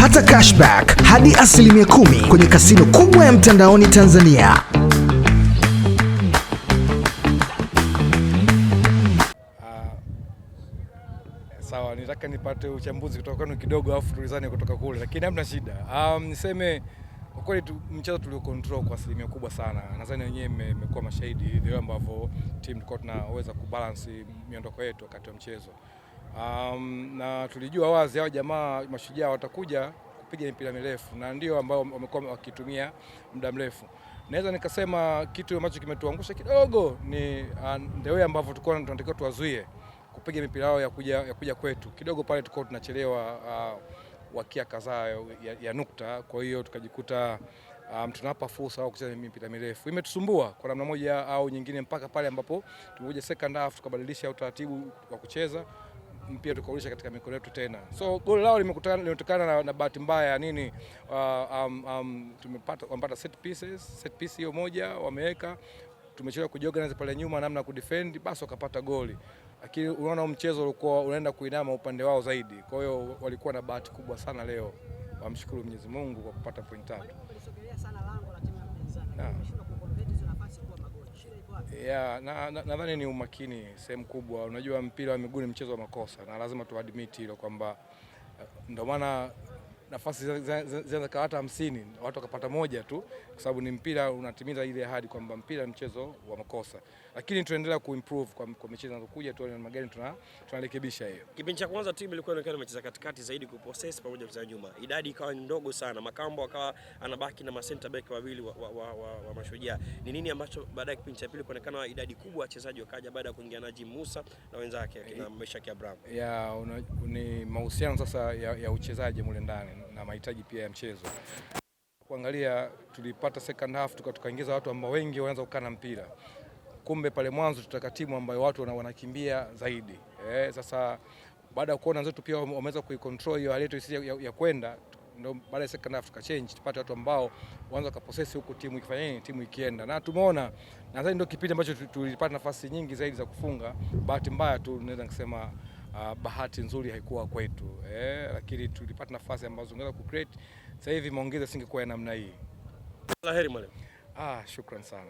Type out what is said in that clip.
Pata cashback hadi 10% kwenye kasino kubwa ya mtandaoni Tanzania. Sawa, nitaka nipate uchambuzi kutoka kwenu kidogo afu tulizane kutoka kule, lakini hamna shida. Niseme kwa kweli mchezo tulio control kwa asilimia kubwa sana. Nadhani wenyewe mmekuwa mashahidi vile ambavyo team tulikuwa tunaweza kubalance miondoko yetu wakati wa mchezo. Na tulijua wazi hao jamaa Mashujaa watakuja kupiga mipira mirefu na ndio ambao wamekuwa wakitumia muda mrefu. Naweza nikasema kitu ambacho kimetuangusha kidogo ni ndio ambavyo tulikuwa tunatakiwa tuwazuie kupiga mipira yao ya kuja kwetu. Kidogo pale tulikuwa tunachelewa wakia kadhaa ya nukta, kwa hiyo tukajikuta tunapa fursa au kucheza mipira mirefu. Imetusumbua kwa namna moja au nyingine mpaka pale ambapo tumekuja second half tukabadilisha utaratibu wa kucheza mpira tukarudisha katika mikono yetu tena. So goli lao limetokana na bahati mbaya nini, wamepata set piece hiyo moja wameweka, tumechelewa kujiorganize pale nyuma namna kudefend, basi wakapata goli. Lakini unaona mchezo ulikuwa unaenda kuinama upande wao zaidi. Kwa hiyo walikuwa na bahati kubwa sana leo. Wamshukuru Mwenyezi Mungu kwa kupata point 3. Nadhani ni umakini sehemu kubwa. Unajua mpira wa miguu ni mchezo wa makosa na lazima tuadmit hilo kwamba ndio maana nafasi zinaweza kuwa hata 50 watu wakapata moja tu, kwa sababu ni mpira unatimiza ile ahadi kwamba mpira ni mchezo wa makosa. Lakini tunaendelea kuimprove kwa michezo inayokuja, tuone namna gani tunarekebisha hiyo. Kipindi cha kwanza timu ilikuwa inaonekana imecheza katikati zaidi kupossess pamoja na nyuma. Idadi ikawa ndogo sana. Makambo akawa anabaki na center back wawili wa Mashujaa. Ni nini ambacho baada ya kipindi cha pili kuonekana idadi kubwa wachezaji wakaja baada ya kuingia Najim Musa na wenzake kina Meshaki Abraham? Ni mahusiano sasa ya uchezaji mule ndani na mahitaji pia ya mchezo. Kuangalia tulipata second half tukaingiza watu ambao wengi wanaanza kukana mpira. Kumbe pale mwanzo tutaka timu ambayo watu wanakimbia zaidi. Sasa baada ya kuona zetu pia wameweza kuicontrol hiyo hali yetu ya kwenda, ndio baada ya second half tukachange tupate watu ambao waanza kupossess huko timu ikifanya nini, timu ikienda. Na tumeona nadhani ndio kipindi ambacho tulipata nafasi nyingi zaidi za kufunga. Bahati mbaya tu naweza kusema bahati nzuri haikuwa kwetu. Lakini tulipata nafasi ambazo tungeweza ku create. Sasa hivi maongezi singekuwa ya namna hii. Laheri mwalimu. Shukrani sana.